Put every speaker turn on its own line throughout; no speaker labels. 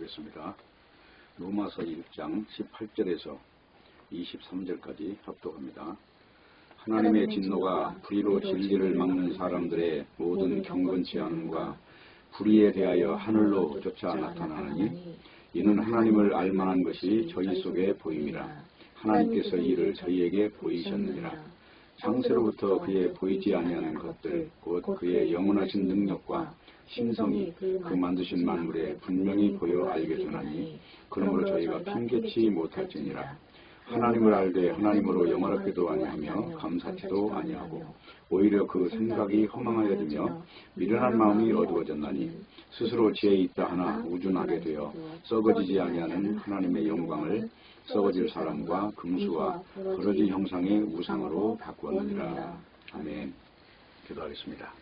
기도하겠습니다. 로마서 1장 18절에서 23절까지 합독합니다. 하나님의 진노가 불의로 진리를 막는 사람들의 모든 경건치 않음과 불의에 대하여 하늘로 쫓아 나타나느니 이는 하나님을 알만한 것이 저희 속에 보임이라. 하나님께서 이를 저희에게 보이셨느니라. 창세로부터 그의 보이지 아니하는 것들 곧 그의 영원하신 능력과 신성이 그 만드신 만물에 분명히 보여 알게 되나니 그러므로 저희가 핑계치 못할지니라. 하나님을 알되 하나님으로 영화롭게도 아니하며 감사치도 아니하고 오히려 그 생각이 허망하여지며 미련한 마음이 어두워졌나니 스스로 지혜 있다 하나 우준하게 되어 썩어지지 아니하는 하나님의 영광을 썩어질 사람과 금수와 버러지 형상의 우상으로 바꾸었느니라. 아멘. 기도하겠습니다.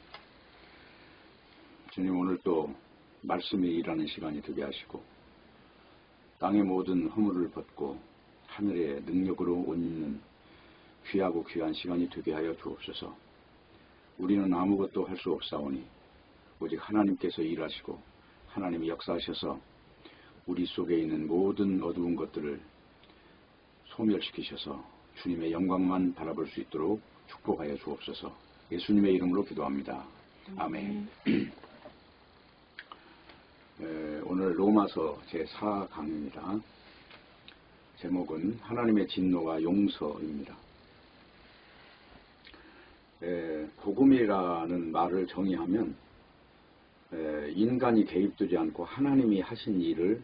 주님, 오늘 또 말씀이 일하는 시간이 되게 하시고 땅의 모든 허물을 벗고 하늘의 능력으로 옷 입는 귀하고 귀한 시간이 되게 하여 주옵소서. 우리는 아무것도 할 수 없사오니 오직 하나님께서 일하시고 하나님이 역사하셔서 우리 속에 있는 모든 어두운 것들을 소멸시키셔서 주님의 영광만 바라볼 수 있도록 축복하여 주옵소서. 예수님의 이름으로 기도합니다. 아멘. 오늘 로마서 제4강입니다. 제목은 하나님의 진노와 용서입니다. 복음이라는 말을 정의하면 인간이 개입되지 않고 하나님이 하신 일을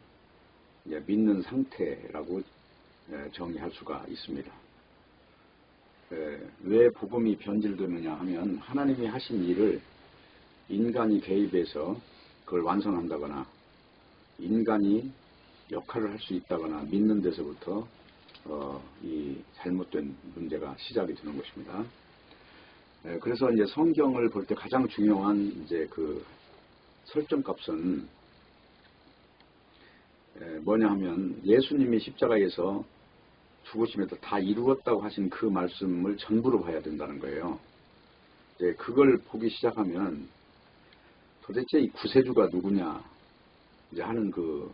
믿는 상태라고 정의할 수가 있습니다. 왜 복음이 변질되느냐 하면 하나님이 하신 일을 인간이 개입해서 그걸 완성한다거나 인간이 역할을 할 수 있다거나 믿는 데서부터 이 잘못된 문제가 시작이 되는 것입니다. 그래서 이제 성경을 볼 때 가장 중요한 이제 그 설정값은 뭐냐 하면 예수님이 십자가에서 죽으시면서 다 이루었다고 하신 그 말씀을 전부로 봐야 된다는 거예요. 이제 그걸 보기 시작하면 도대체 이 구세주가 누구냐 이제 하는 그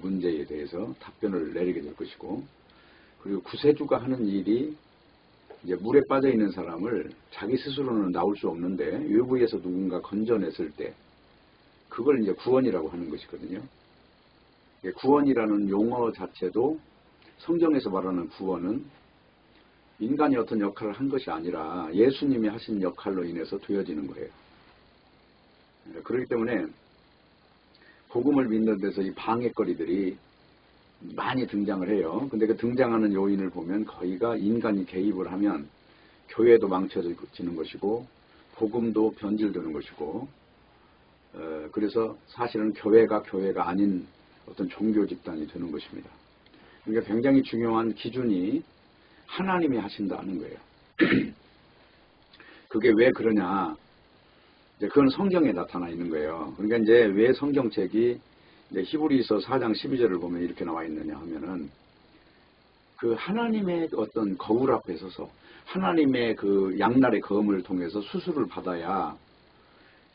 문제에 대해서 답변을 내리게 될 것이고, 그리고 구세주가 하는 일이 이제 물에 빠져 있는 사람을 자기 스스로는 나올 수 없는데 외부에서 누군가 건져냈을 때 그걸 이제 구원이라고 하는 것이거든요. 구원이라는 용어 자체도 성경에서 말하는 구원은 인간이 어떤 역할을 한 것이 아니라 예수님이 하신 역할로 인해서 되어지는 거예요. 그렇기 때문에 복음을 믿는 데서 이 방해거리들이 많이 등장을 해요. 근데 그 등장하는 요인을 보면 거의가 인간이 개입을 하면 교회도 망쳐지는 것이고 복음도 변질되는 것이고, 그래서 사실은 교회가 아닌 어떤 종교 집단이 되는 것입니다. 그러니까 굉장히 중요한 기준이 하나님이 하신다는 거예요. 그게 왜 그러냐? 그건 성경에 나타나 있는 거예요. 그러니까 이제 왜 성경책이 이제 히브리서 4장 12절을 보면 이렇게 나와 있느냐 하면은 그 하나님의 어떤 거울 앞에 서서 하나님의 그 양날의 검을 통해서 수술을 받아야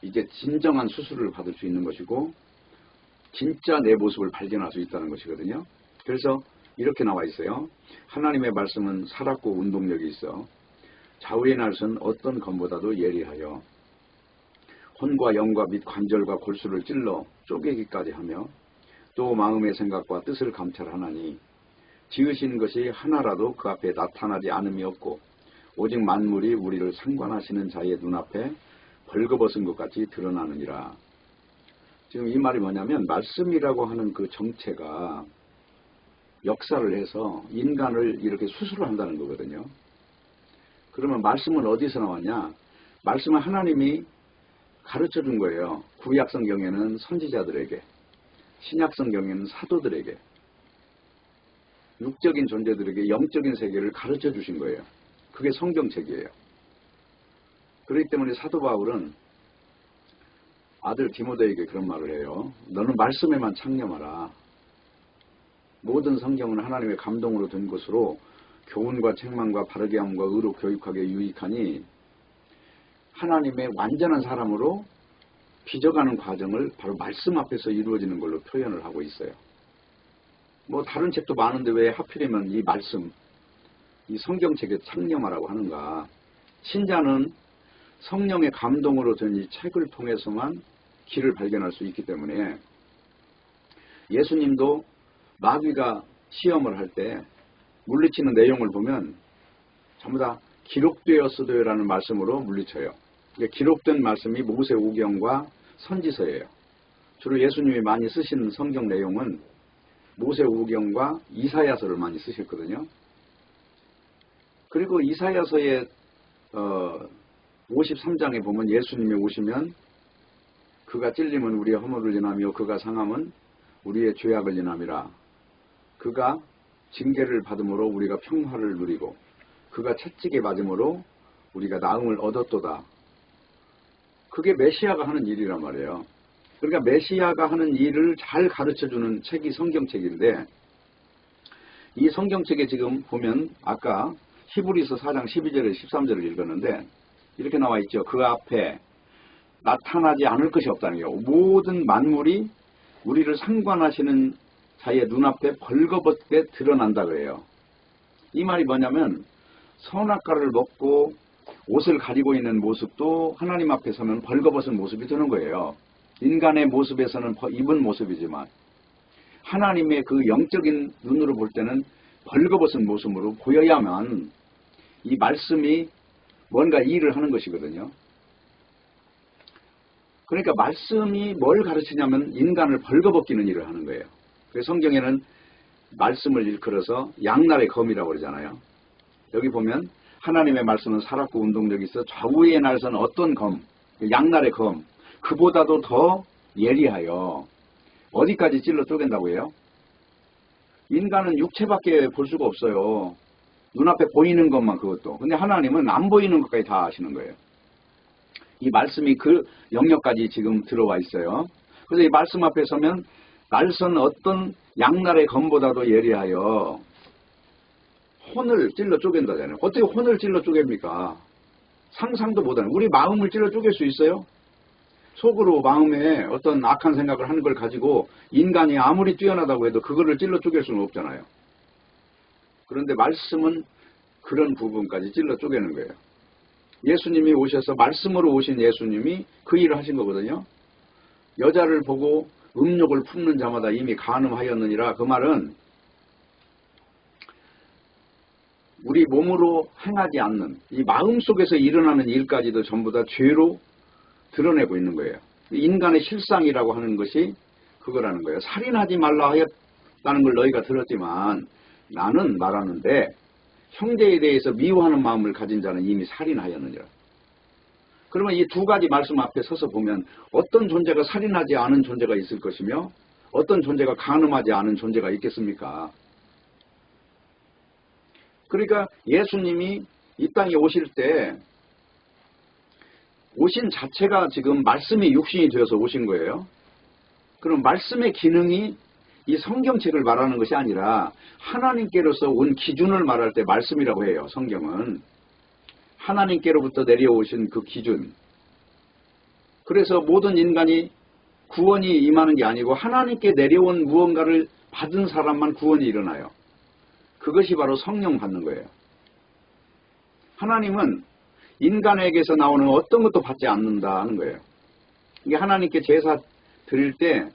이제 진정한 수술을 받을 수 있는 것이고 진짜 내 모습을 발견할 수 있다는 것이거든요. 그래서 이렇게 나와 있어요. 하나님의 말씀은 살았고 운동력이 있어 좌우의 날선 어떤 검보다도 예리하여 혼과 영과 및 관절과 골수를 찔러 쪼개기까지 하며 또 마음의 생각과 뜻을 감찰하나니 지으신 것이 하나라도 그 앞에 나타나지 않음이 없고 오직 만물이 우리를 상관하시는 자의 눈앞에 벌거벗은 것 같이 드러나느니라. 지금 이 말이 뭐냐면 말씀이라고 하는 그 정체가 역사를 해서 인간을 이렇게 수술을 한다는 거거든요. 그러면 말씀은 어디서 나왔냐? 말씀은 하나님이 가르쳐 준 거예요. 구약 성경에는 선지자들에게, 신약 성경에는 사도들에게, 육적인 존재들에게 영적인 세계를 가르쳐 주신 거예요. 그게 성경책이에요. 그렇기 때문에 사도 바울은 아들 디모데에게 그런 말을 해요. 너는 말씀에만 창념하라. 모든 성경은 하나님의 감동으로 된 것으로 교훈과 책망과 바르게 함과 의로 교육하게 유익하니 하나님의 완전한 사람으로 빚어가는 과정을 바로 말씀 앞에서 이루어지는 걸로 표현을 하고 있어요. 뭐 다른 책도 많은데 왜 하필이면 이 말씀, 이 성경책에 창념하라고 하는가? 신자는 성령의 감동으로 된 이 책을 통해서만 길을 발견할 수 있기 때문에 예수님도 마귀가 시험을 할 때 물리치는 내용을 보면 전부 다 기록되었으되라는 말씀으로 물리쳐요. 기록된 말씀이 모세오경과 선지서예요. 주로 예수님이 많이 쓰신 성경 내용은 모세오경과 이사야서를 많이 쓰셨거든요. 그리고 이사야서의 53장에 보면 예수님이 오시면 그가 찔림은 우리의 허물을 인하며 그가 상함은 우리의 죄악을 인함이라. 그가 징계를 받음으로 우리가 평화를 누리고 그가 채찍에 맞음으로 우리가 나음을 얻었도다. 그게 메시아가 하는 일이란 말이에요. 그러니까 메시아가 하는 일을 잘 가르쳐주는 책이 성경책인데 이 성경책에 지금 보면 아까 히브리서 4장 12절에 13절을 읽었는데 이렇게 나와 있죠. 그 앞에 나타나지 않을 것이 없다는 거예요. 모든 만물이 우리를 상관하시는 자의 눈앞에 벌거벗게 드러난다 그래요. 이 말이 뭐냐면 선악과를 먹고 옷을 가리고 있는 모습도 하나님 앞에 서면 벌거벗은 모습이 되는 거예요. 인간의 모습에서는 입은 모습이지만 하나님의 그 영적인 눈으로 볼 때는 벌거벗은 모습으로 보여야만 이 말씀이 뭔가 일을 하는 것이거든요. 그러니까 말씀이 뭘 가르치냐면 인간을 벌거벗기는 일을 하는 거예요. 그래서 성경에는 말씀을 일컬어서 양날의 검이라고 그러잖아요. 여기 보면 하나님의 말씀은 살았고 운동력이 있어 좌우의 날선 어떤 검, 양날의 검, 그보다도 더 예리하여 어디까지 찔러 쪼갠다고 해요? 인간은 육체밖에 볼 수가 없어요. 눈앞에 보이는 것만 그것도. 근데 하나님은 안 보이는 것까지 다 아시는 거예요. 이 말씀이 그 영역까지 지금 들어와 있어요. 그래서 이 말씀 앞에 서면 날선 어떤 양날의 검보다도 예리하여 혼을 찔러 쪼갠다잖아요. 어떻게 혼을 찔러 쪼갭니까? 상상도 못하는. 우리 마음을 찔러 쪼갤 수 있어요? 속으로 마음에 어떤 악한 생각을 하는 걸 가지고 인간이 아무리 뛰어나다고 해도 그거를 찔러 쪼갤 수는 없잖아요. 그런데 말씀은 그런 부분까지 찔러 쪼개는 거예요. 예수님이 오셔서 말씀으로 오신 예수님이 그 일을 하신 거거든요. 여자를 보고 음욕을 품는 자마다 이미 간음하였느니라. 그 말은 우리 몸으로 행하지 않는 이 마음속에서 일어나는 일까지도 전부 다 죄로 드러내고 있는 거예요. 인간의 실상이라고 하는 것이 그거라는 거예요. 살인하지 말라 하였다는 걸 너희가 들었지만 나는 말하는데 형제에 대해서 미워하는 마음을 가진 자는 이미 살인하였느니라. 그러면 이 두 가지 말씀 앞에 서서 보면 어떤 존재가 살인하지 않은 존재가 있을 것이며 어떤 존재가 간음하지 않은 존재가 있겠습니까? 그러니까 예수님이 이 땅에 오실 때 오신 자체가 지금 말씀이 육신이 되어서 오신 거예요. 그럼 말씀의 기능이 이 성경책을 말하는 것이 아니라 하나님께로서 온 기준을 말할 때 말씀이라고 해요. 성경은 하나님께로부터 내려오신 그 기준. 그래서 모든 인간이 구원이 임하는 게 아니고 하나님께 내려온 무언가를 받은 사람만 구원이 일어나요. 그것이 바로 성령 받는 거예요. 하나님은 인간에게서 나오는 어떤 것도 받지 않는다 하는 거예요. 이게 하나님께 제사 드릴 때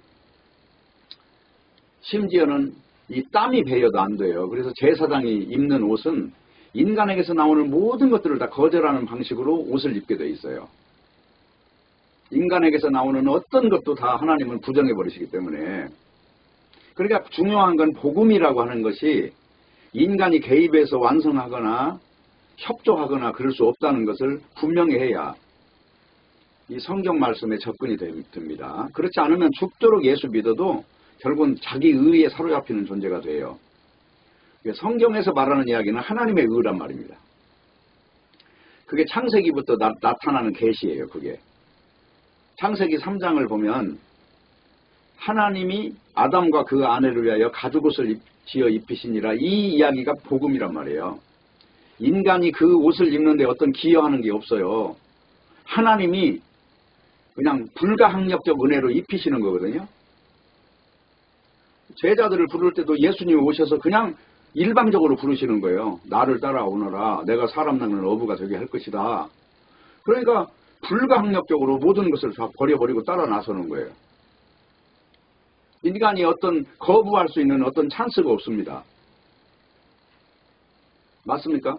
심지어는 이 땀이 배여도 안 돼요. 그래서 제사장이 입는 옷은 인간에게서 나오는 모든 것들을 다 거절하는 방식으로 옷을 입게 돼 있어요. 인간에게서 나오는 어떤 것도 다 하나님은 부정해 버리시기 때문에. 그러니까 중요한 건 복음이라고 하는 것이 인간이 개입해서 완성하거나 협조하거나 그럴 수 없다는 것을 분명히 해야 이 성경 말씀에 접근이 됩니다. 그렇지 않으면 죽도록 예수 믿어도 결국은 자기 의에 사로잡히는 존재가 돼요. 성경에서 말하는 이야기는 하나님의 의란 말입니다. 그게 창세기부터 나타나는 계시예요. 그게 창세기 3장을 보면 하나님이 아담과 그 아내를 위하여 가죽옷을 지어 입히시니라. 이 이야기가 복음이란 말이에요. 인간이 그 옷을 입는데 어떤 기여하는 게 없어요. 하나님이 그냥 불가항력적 은혜로 입히시는 거거든요. 제자들을 부를 때도 예수님이 오셔서 그냥 일방적으로 부르시는 거예요. 나를 따라오너라. 내가 사람 낳는 어부가 되게 할 것이다. 그러니까 불가항력적으로 모든 것을 다 버려버리고 따라 나서는 거예요. 인간이 어떤 거부할 수 있는 어떤 찬스가 없습니다. 맞습니까?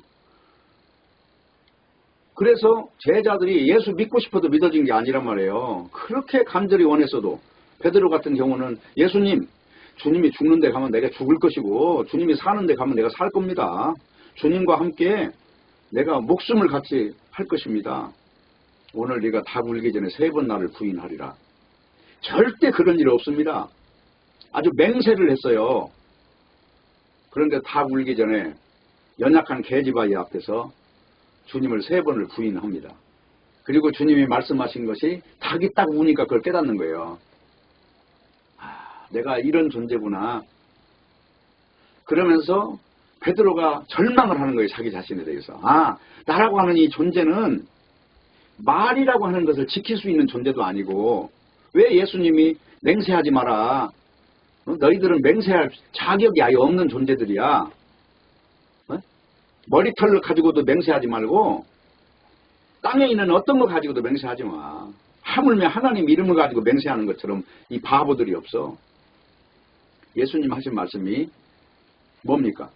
그래서 제자들이 예수 믿고 싶어도 믿어진 게 아니란 말이에요. 그렇게 간절히 원했어도 베드로 같은 경우는 예수님, 주님이 죽는 데 가면 내가 죽을 것이고 주님이 사는 데 가면 내가 살 겁니다. 주님과 함께 내가 목숨을 같이 할 것입니다. 오늘 네가 닭 울기 전에 3번 나를 부인하리라. 절대 그런 일 없습니다. 아주 맹세를 했어요. 그런데 닭 울기 전에 연약한 계집아이 앞에서 주님을 3번을 부인합니다. 그리고 주님이 말씀하신 것이 닭이 딱 우니까 그걸 깨닫는 거예요. 내가 이런 존재구나. 그러면서 베드로가 절망을 하는 거예요. 자기 자신에 대해서. 나라고 하는 이 존재는 말이라고 하는 것을 지킬 수 있는 존재도 아니고 왜 예수님이 맹세하지 마라. 너희들은 맹세할 자격이 아예 없는 존재들이야. 머리털을 가지고도 맹세하지 말고 땅에 있는 어떤 거 가지고도 맹세하지 마. 하물며 하나님 이름을 가지고 맹세하는 것처럼 이 바보들이 없어. 예수님 하신 말씀이 뭡니까?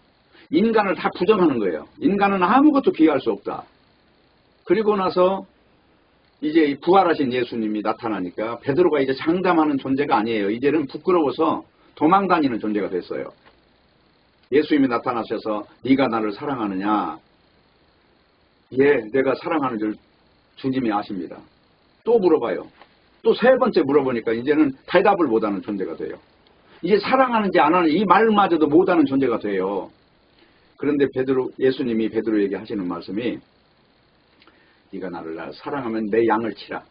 인간을 다 부정하는 거예요. 인간은 아무것도 비할 수 없다. 그리고 나서 이제 부활하신 예수님이 나타나니까 베드로가 이제 장담하는 존재가 아니에요. 이제는 부끄러워서 도망다니는 존재가 됐어요. 예수님이 나타나셔서 네가 나를 사랑하느냐? 예, 내가 사랑하는 줄 주님이 아십니다. 또 물어봐요. 또 3번째 물어보니까 이제는 대답을 못하는 존재가 돼요. 이제 사랑하는지 안 하는지 이 말마저도 못하는 존재가 돼요. 그런데 예수님이 베드로에게 하시는 말씀이 네가 나를 사랑하면 내 양을 치라.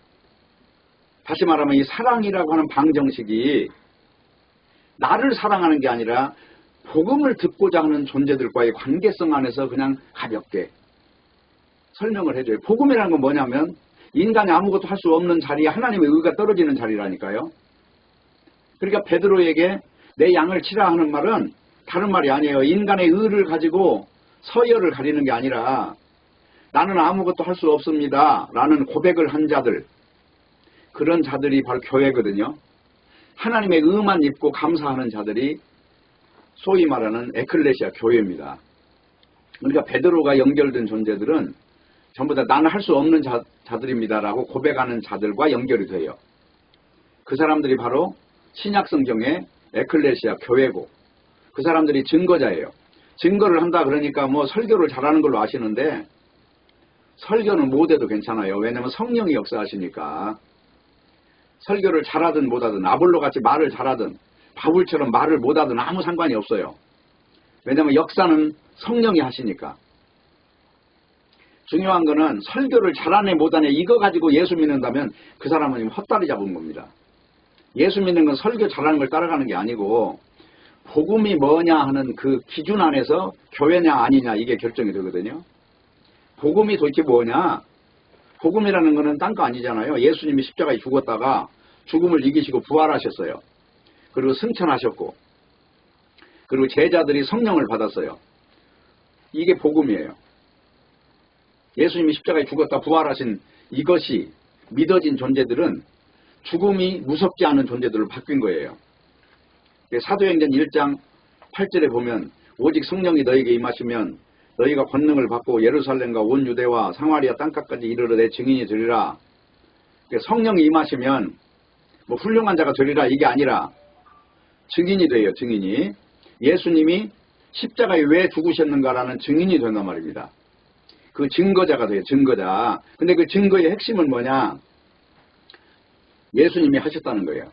다시 말하면 이 사랑이라고 하는 방정식이 나를 사랑하는 게 아니라 복음을 듣고자 하는 존재들과의 관계성 안에서 그냥 가볍게 설명을 해줘요. 복음이라는 건 뭐냐면 인간이 아무것도 할 수 없는 자리에 하나님의 의가 떨어지는 자리라니까요. 그러니까 베드로에게 내 양을 치라 하는 말은 다른 말이 아니에요. 인간의 의를 가지고 서열을 가리는 게 아니라 나는 아무것도 할 수 없습니다 라는 고백을 한 자들, 그런 자들이 바로 교회거든요. 하나님의 의만 입고 감사하는 자들이 소위 말하는 에클레시아 교회입니다. 그러니까 베드로가 연결된 존재들은 전부 다 나는 할 수 없는 자들입니다 라고 고백하는 자들과 연결이 돼요. 그 사람들이 바로 신약성경의 에클레시아 교회고 그 사람들이 증거자예요. 증거를 한다 그러니까 뭐 설교를 잘하는 걸로 아시는데 설교는 못해도 괜찮아요. 왜냐하면 성령이 역사하시니까. 설교를 잘하든 못하든 아볼로같이 말을 잘하든 바울처럼 말을 못하든 아무 상관이 없어요. 왜냐하면 역사는 성령이 하시니까. 중요한 거는 설교를 잘하네 못하네 이거 가지고 예수 믿는다면 그 사람은 헛다리 잡은 겁니다. 예수 믿는 건 설교 잘하는 걸 따라가는 게 아니고 복음이 뭐냐 하는 그 기준 안에서 교회냐 아니냐 이게 결정이 되거든요. 복음이 도대체 뭐냐? 복음이라는 거는 딴 거 아니잖아요. 예수님이 십자가에 죽었다가 죽음을 이기시고 부활하셨어요. 그리고 승천하셨고 그리고 제자들이 성령을 받았어요. 이게 복음이에요. 예수님이 십자가에 죽었다 부활하신 이것이 믿어진 존재들은 죽음이 무섭지 않은 존재들로 바뀐 거예요. 사도행전 1장 8절에 보면 오직 성령이 너에게 임하시면 너희가 권능을 받고 예루살렘과 온 유대와 사마리아 땅끝까지 이르러 내 증인이 되리라. 성령이 임하시면 뭐 훌륭한 자가 되리라 이게 아니라 증인이 돼요. 증인이. 예수님이 십자가에 왜 죽으셨는가라는 증인이 된단 말입니다. 그 증거자가 돼요. 증거자. 근데 그 증거의 핵심은 뭐냐? 예수님이 하셨다는 거예요.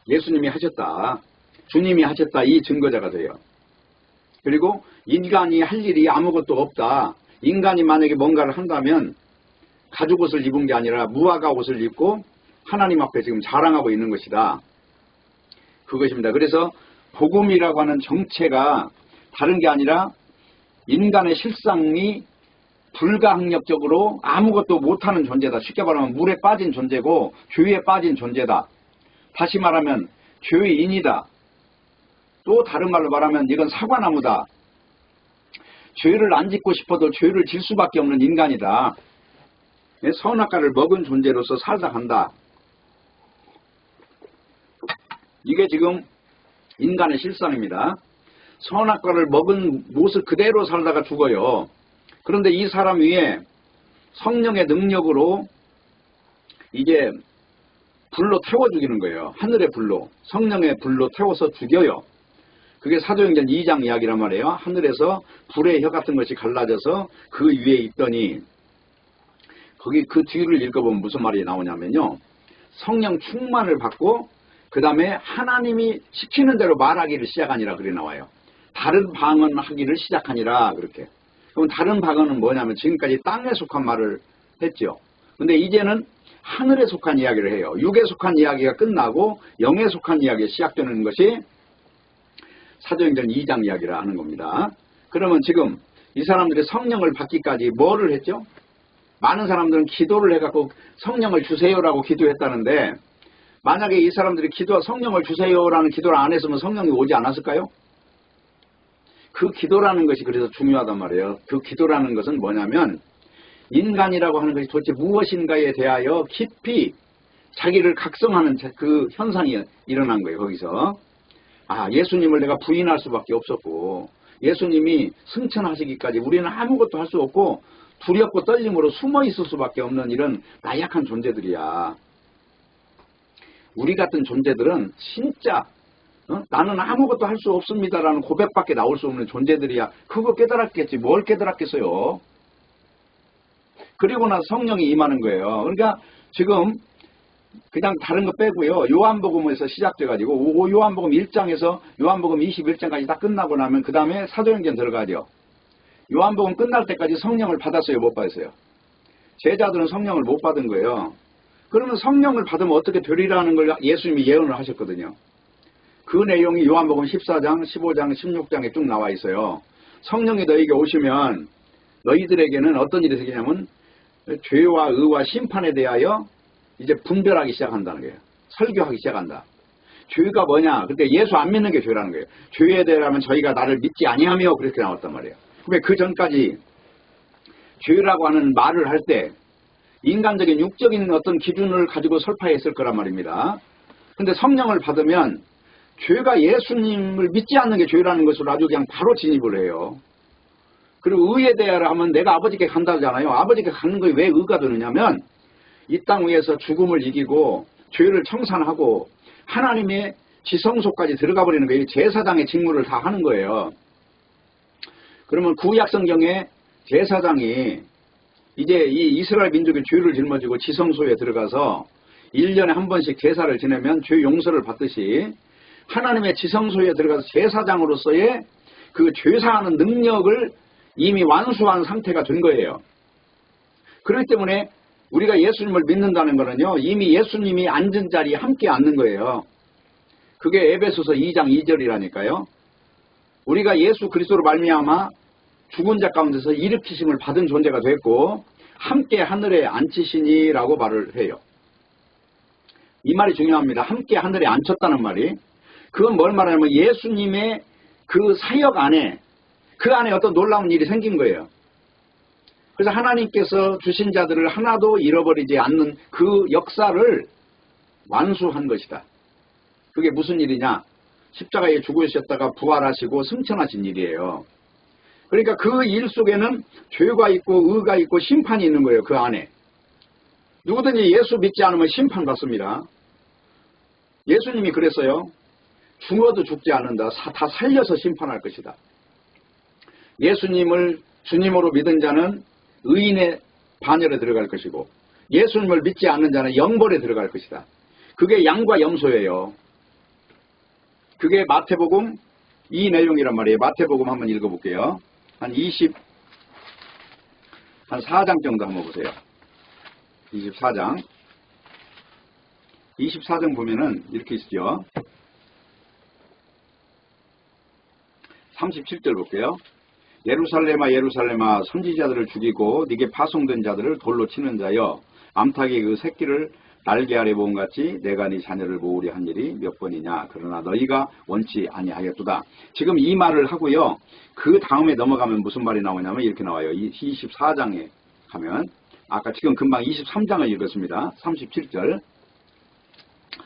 예수님이 하셨다. 주님이 하셨다. 이 증거자가 돼요. 그리고 인간이 할 일이 아무것도 없다. 인간이 만약에 뭔가를 한다면 가죽옷을 입은 게 아니라 무화과 옷을 입고 하나님 앞에 지금 자랑하고 있는 것이다. 그것입니다. 그래서 복음이라고 하는 정체가 다른 게 아니라 인간의 실상이 불가항력적으로 아무것도 못하는 존재다. 쉽게 말하면 물에 빠진 존재고 교회에 빠진 존재다. 다시 말하면 교회인이다. 또 다른 말로 말하면 이건 사과나무다. 죄를 안 짓고 싶어도 죄를 질 수밖에 없는 인간이다. 선악과를 먹은 존재로서 살다 간다. 이게 지금 인간의 실상입니다. 선악과를 먹은 모습 그대로 살다가 죽어요. 그런데 이 사람 위에 성령의 능력으로 이제 불로 태워 죽이는 거예요. 하늘의 불로, 성령의 불로 태워서 죽여요. 그게 사도행전 2장 이야기란 말이에요. 하늘에서 불의 혀 같은 것이 갈라져서 그 위에 있더니, 거기 그 뒤를 읽어보면 무슨 말이 나오냐면요. 성령 충만을 받고 그 다음에 하나님이 시키는 대로 말하기를 시작하니라 그래 나와요. 다른 방언하기를 시작하니라 그렇게. 그럼 다른 방언은 뭐냐면 지금까지 땅에 속한 말을 했죠. 근데 이제는 하늘에 속한 이야기를 해요. 육에 속한 이야기가 끝나고 영에 속한 이야기가 시작되는 것이 사도행전 2장 이야기라 하는 겁니다. 그러면 지금 이 사람들이 성령을 받기까지 뭐를 했죠? 많은 사람들은 기도를 해갖고 성령을 주세요라고 기도했다는데, 만약에 이 사람들이 성령을 주세요라는 기도를 안 했으면 성령이 오지 않았을까요? 그 기도라는 것이 그래서 중요하단 말이에요. 그 기도라는 것은 뭐냐면 인간이라고 하는 것이 도대체 무엇인가에 대하여 깊이 자기를 각성하는 그 현상이 일어난 거예요. 거기서 예수님을 내가 부인할 수밖에 없었고, 예수님이 승천하시기까지 우리는 아무것도 할 수 없고 두렵고 떨림으로 숨어 있을 수밖에 없는 이런 나약한 존재들이야. 우리 같은 존재들은 진짜 나는 아무것도 할 수 없습니다라는 고백밖에 나올 수 없는 존재들이야. 그거 깨달았겠지. 뭘 깨달았겠어요. 그리고 나서 성령이 임하는 거예요. 그러니까 지금 그냥 다른 거 빼고요. 요한복음에서 시작돼가지고 요한복음 1장에서 요한복음 21장까지 다 끝나고 나면 그 다음에 사도행전 들어가죠. 요한복음 끝날 때까지 성령을 받았어요? 못 받았어요? 제자들은 성령을 못 받은 거예요. 그러면 성령을 받으면 어떻게 되리라는 걸 예수님이 예언을 하셨거든요. 그 내용이 요한복음 14장, 15장, 16장에 쭉 나와 있어요. 성령이 너희에게 오시면 너희들에게는 어떤 일이 생기냐면 죄와 의와 심판에 대하여 이제 분별하기 시작한다는 거예요. 설교하기 시작한다. 죄가 뭐냐? 근데 예수 안 믿는 게 죄라는 거예요. 죄에 대하면 저희가 나를 믿지 아니하며 그렇게 나왔단 말이에요. 근데 그 전까지 죄라고 하는 말을 할 때 인간적인 육적인 어떤 기준을 가지고 설파했을 거란 말입니다. 근데 성령을 받으면 죄가 예수님을 믿지 않는 게 죄라는 것을 아주 그냥 바로 진입을 해요. 그리고 의에 대하여 하면 내가 아버지께 간다잖아요. 아버지께 가는 거에 왜 의가 되느냐면 이 땅 위에서 죽음을 이기고 죄를 청산하고 하나님의 지성소까지 들어가 버리는 거예요. 제사장의 직무를 다 하는 거예요. 그러면 구약 성경에 제사장이 이제 이 이스라엘 민족의 죄를 짊어지고 지성소에 들어가서 1년에 한 번씩 제사를 지내면 죄 용서를 받듯이 하나님의 지성소에 들어가서 제사장으로서의 그 죄사하는 능력을 이미 완수한 상태가 된 거예요. 그렇기 때문에 우리가 예수님을 믿는다는 거는요, 이미 예수님이 앉은 자리에 함께 앉는 거예요. 그게 에베소서 2장 2절이라니까요. 우리가 예수 그리스도로 말미암아 죽은 자 가운데서 일으키심을 받은 존재가 됐고 함께 하늘에 앉히시니라고 말을 해요. 이 말이 중요합니다. 함께 하늘에 앉혔다는 말이. 그건 뭘 말하냐면 예수님의 그 사역 안에, 그 안에 어떤 놀라운 일이 생긴 거예요. 그래서 하나님께서 주신 자들을 하나도 잃어버리지 않는 그 역사를 완수한 것이다. 그게 무슨 일이냐? 십자가에 죽으셨다가 부활하시고 승천하신 일이에요. 그러니까 그 일 속에는 죄가 있고 의가 있고 심판이 있는 거예요. 그 안에. 누구든지 예수 믿지 않으면 심판받습니다. 예수님이 그랬어요. 죽어도 죽지 않는다. 다 살려서 심판할 것이다. 예수님을 주님으로 믿은 자는 의인의 반열에 들어갈 것이고 예수님을 믿지 않는 자는 영벌에 들어갈 것이다. 그게 양과 염소예요. 그게 마태복음 이 내용이란 말이에요. 마태복음 한번 읽어볼게요. 한 4장 정도 한번 보세요. 24장. 24장 보면은 이렇게 있죠. 37절 볼게요. 예루살렘아 예루살렘아 선지자들을 죽이고 네게 파송된 자들을 돌로 치는 자여 암탉이 그 새끼를 날개 아래 모음같이 내가 네 자녀를 모으려 한 일이 몇 번이냐. 그러나 너희가 원치 아니하였도다. 지금 이 말을 하고요. 그 다음에 넘어가면 무슨 말이 나오냐면 이렇게 나와요. 24장에 가면 아까 지금 금방 23장을 읽었습니다. 37절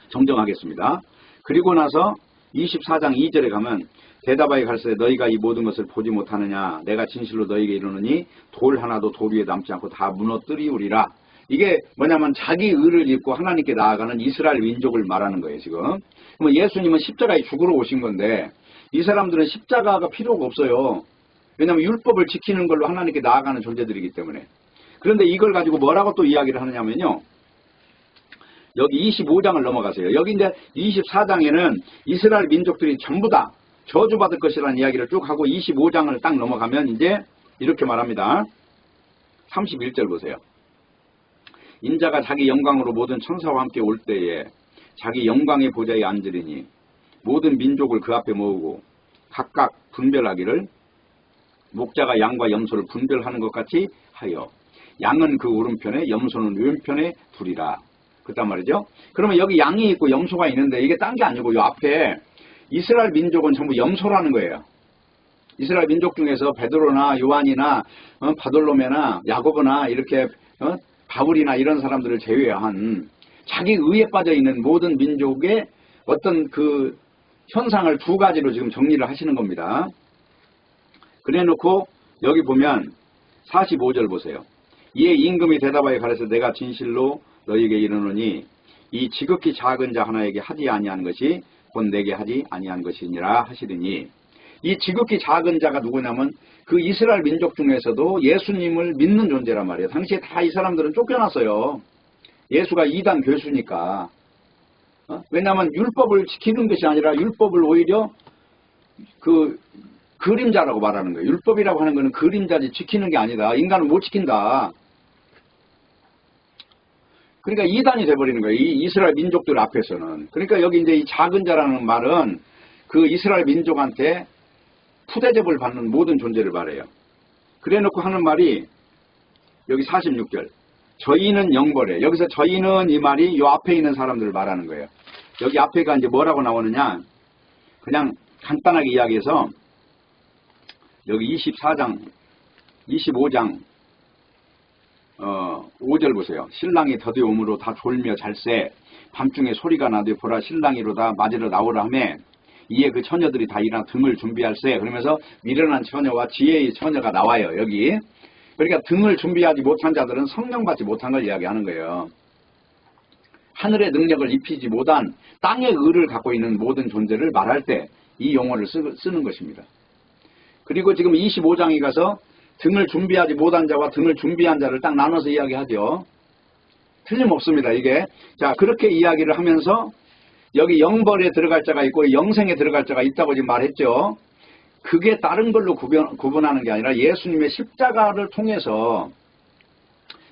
정정하겠습니다. 그리고 나서 24장 2절에 가면 대답하여 가르치되 너희가 이 모든 것을 보지 못하느냐. 내가 진실로 너희에게 이르노니 돌 하나도 돌 위에 남지 않고 다 무너뜨리우리라. 이게 뭐냐면 자기 의를 입고 하나님께 나아가는 이스라엘 민족을 말하는 거예요. 지금. 그러면 예수님은 십자가에 죽으러 오신 건데 이 사람들은 십자가가 필요가 없어요. 왜냐하면 율법을 지키는 걸로 하나님께 나아가는 존재들이기 때문에. 그런데 이걸 가지고 뭐라고 또 이야기를 하느냐면요. 여기 25장을 넘어가세요. 여기 이제 24장에는 이스라엘 민족들이 전부 다 저주받을 것이라는 이야기를 쭉 하고 25장을 딱 넘어가면 이제 이렇게 말합니다. 31절 보세요. 인자가 자기 영광으로 모든 천사와 함께 올 때에 자기 영광의 보좌에 앉으리니 모든 민족을 그 앞에 모으고 각각 분별하기를 목자가 양과 염소를 분별하는 것 같이 하여 양은 그 오른편에 염소는 왼편에 두리라. 그단 말이죠. 그러면 여기 양이 있고 염소가 있는데 이게 딴 게 아니고 이 앞에 이스라엘 민족은 전부 염소라는 거예요. 이스라엘 민족 중에서 베드로나 요한이나 바돌로메나 야고보나 이렇게 바울이나 이런 사람들을 제외한 자기 의에 빠져 있는 모든 민족의 어떤 그 현상을 두 가지로 지금 정리를 하시는 겁니다. 그래 놓고 여기 보면 45절 보세요. 이에 임금이 대답하여 가르쳐 내가 진실로 너희에게 이르노니 이 지극히 작은 자 하나에게 하지 아니한 것이 곧 내게 하지 아니한 것이니라 하시리니 이 지극히 작은 자가 누구냐면 그 이스라엘 민족 중에서도 예수님을 믿는 존재란 말이에요. 당시에 다 이 사람들은 쫓겨났어요. 예수가 이단 교수니까. 왜냐하면 율법을 지키는 것이 아니라 율법을 오히려 그 그림자라고 말하는 거예요. 율법이라고 하는 것은 그림자지 지키는 게 아니다. 인간은 못 지킨다. 그러니까 이단이 돼버리는 거예요. 이 이스라엘 민족들 앞에서는. 그러니까 여기 이제 이 작은 자라는 말은 그 이스라엘 민족한테 푸대접을 받는 모든 존재를 말해요. 그래 놓고 하는 말이 여기 46절. 저희는 영벌에. 여기서 저희는 이 말이 이 앞에 있는 사람들을 말하는 거예요. 여기 앞에가 이제 뭐라고 나오느냐. 그냥 간단하게 이야기해서 여기 24장, 25장 5절 보세요. 신랑이 더디옴으로 다 졸며 잘세 밤중에 소리가 나되 보라 신랑이로다 맞으러 나오라 하매 이에 그 처녀들이 다 일어나 등을 준비할세. 그러면서 미련한 처녀와 지혜의 처녀가 나와요. 여기. 그러니까 등을 준비하지 못한 자들은 성령 받지 못한 걸 이야기하는 거예요. 하늘의 능력을 입히지 못한 땅의 의를 갖고 있는 모든 존재를 말할 때 이 용어를 쓰는 것입니다. 그리고 지금 25장에 가서 등을 준비하지 못한 자와 등을 준비한 자를 딱 나눠서 이야기하죠. 틀림없습니다. 이게. 자, 그렇게 이야기를 하면서 여기 영벌에 들어갈 자가 있고 영생에 들어갈 자가 있다고 지금 말했죠. 그게 다른 걸로 구분하는 게 아니라 예수님의 십자가를 통해서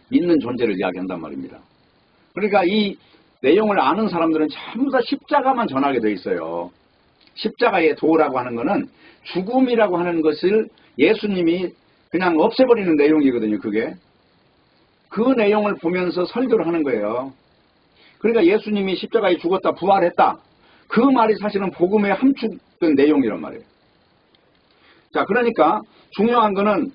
믿는 존재를 이야기한단 말입니다. 그러니까 이 내용을 아는 사람들은 전부 다 십자가만 전하게 돼 있어요. 십자가의 도라고 하는 것은 죽음이라고 하는 것을 예수님이 그냥 없애버리는 내용이거든요. 그게. 그 내용을 보면서 설교를 하는 거예요. 그러니까 예수님이 십자가에 죽었다 부활했다. 그 말이 사실은 복음에 함축된 내용이란 말이에요. 자, 그러니까 중요한 거는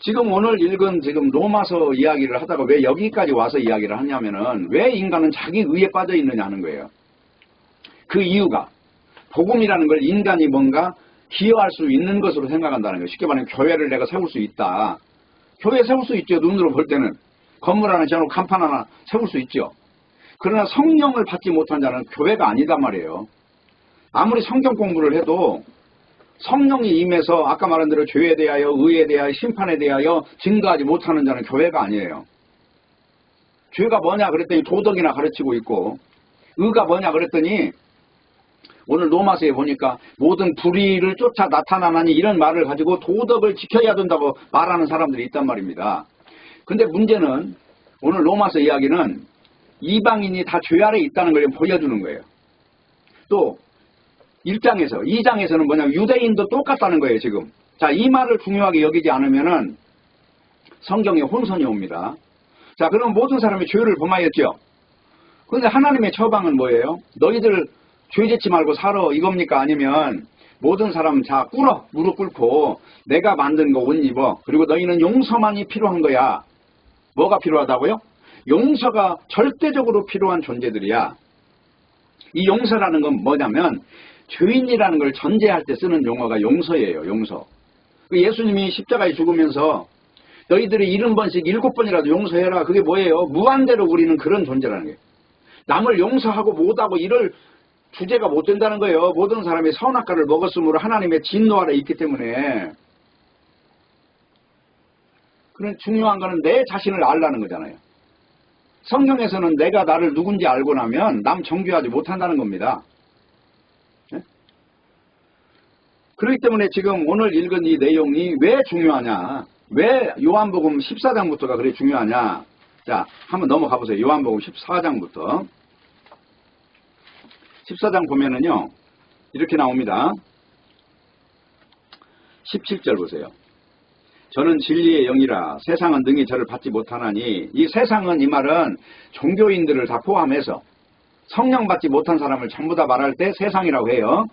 지금 오늘 읽은 지금 로마서 이야기를 하다가 왜 여기까지 와서 이야기를 하냐면은 왜 인간은 자기 의에 빠져 있느냐 하는 거예요. 그 이유가 복음이라는 걸 인간이 뭔가 기여할 수 있는 것으로 생각한다는 거예요. 쉽게 말하면 교회를 내가 세울 수 있다. 교회 세울 수 있죠. 눈으로 볼 때는. 건물 하나 지어놓고 간판 하나 세울 수 있죠. 그러나 성령을 받지 못한 자는 교회가 아니단 말이에요. 아무리 성경 공부를 해도 성령이 임해서 아까 말한 대로 죄에 대하여 의에 대하여 심판에 대하여 증거하지 못하는 자는 교회가 아니에요. 죄가 뭐냐 그랬더니 도덕이나 가르치고 있고 의가 뭐냐 그랬더니 오늘 로마서에 보니까 모든 불의를 쫓아 나타나니 이런 말을 가지고 도덕을 지켜야 된다고 말하는 사람들이 있단 말입니다. 근데 문제는 오늘 로마서 이야기는 이방인이 다 죄 아래 있다는 걸 보여주는 거예요. 또 1장에서 2장에서는 뭐냐면 유대인도 똑같다는 거예요. 지금. 자, 이 말을 중요하게 여기지 않으면은 성경에 혼선이 옵니다. 자, 그럼 모든 사람이 죄를 범하였죠. 그런데 하나님의 처방은 뭐예요? 너희들 죄 짓지 말고 살아 이겁니까? 아니면 모든 사람 자 꿇어 무릎 꿇고 내가 만든 거 옷 입어. 그리고 너희는 용서만이 필요한 거야. 뭐가 필요하다고요? 용서가 절대적으로 필요한 존재들이야. 이 용서라는 건 뭐냐면 죄인이라는 걸 전제할 때 쓰는 용어가 용서예요. 용서. 예수님이 십자가에 죽으면서 너희들이 70번씩 7번이라도 용서해라. 그게 뭐예요? 무한대로 우리는 그런 존재라는 거예요. 남을 용서하고 못하고 이럴 주제가 못 된다는 거예요. 모든 사람이 선악과를 먹었으므로 하나님의 진노 아래 있기 때문에. 그런 중요한 거는 내 자신을 알라는 거잖아요. 성경에서는 내가 나를 누군지 알고 나면 남 정죄하지 못한다는 겁니다. 네? 그렇기 때문에 지금 오늘 읽은 이 내용이 왜 중요하냐? 왜 요한복음 14장부터가 그렇게 중요하냐? 자, 한번 넘어가 보세요. 요한복음 14장부터. 14장 보면은요, 이렇게 나옵니다. 17절 보세요. 저는 진리의 영이라 세상은 능히 저를 받지 못하나니, 이 세상은 이 말은 종교인들을 다 포함해서 성령 받지 못한 사람을 전부 다 말할 때 세상이라고 해요.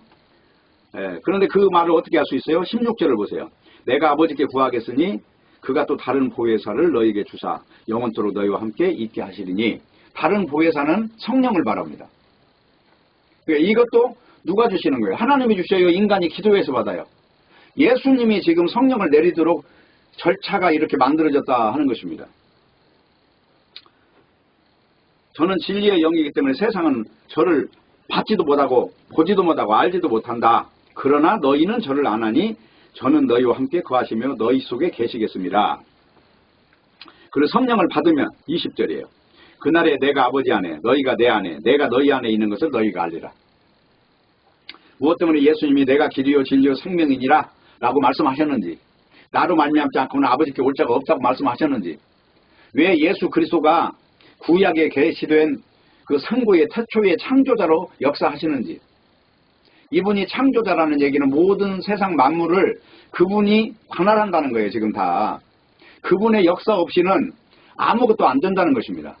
그런데 그 말을 어떻게 할 수 있어요? 16절을 보세요. 내가 아버지께 구하겠으니 그가 또 다른 보혜사를 너희에게 주사 영원토록 너희와 함께 있게 하시리니, 다른 보혜사는 성령을 말합니다. 이것도 누가 주시는 거예요? 하나님이 주셔요? 인간이 기도해서 받아요? 예수님이 지금 성령을 내리도록 절차가 이렇게 만들어졌다 하는 것입니다. 저는 진리의 영이기 때문에 세상은 저를 받지도 못하고 보지도 못하고 알지도 못한다. 그러나 너희는 저를 아나니 저는 너희와 함께 거하시며 너희 속에 계시겠습니다. 그리고 성령을 받으면 20절이에요. 그날에 내가 아버지 안에 너희가 내 안에 내가 너희 안에 있는 것을 너희가 알리라. 무엇 때문에 예수님이 내가 길이요 진리요 생명이니라 라고 말씀하셨는지, 나로 말미암지 않고는 아버지께 올 자가 없다고 말씀하셨는지, 왜 예수 그리스도가 구약에 계시된 그 상고의 태초의 창조자로 역사하시는지, 이분이 창조자라는 얘기는 모든 세상 만물을 그분이 관할한다는 거예요. 지금 다 그분의 역사 없이는 아무것도 안 된다는 것입니다.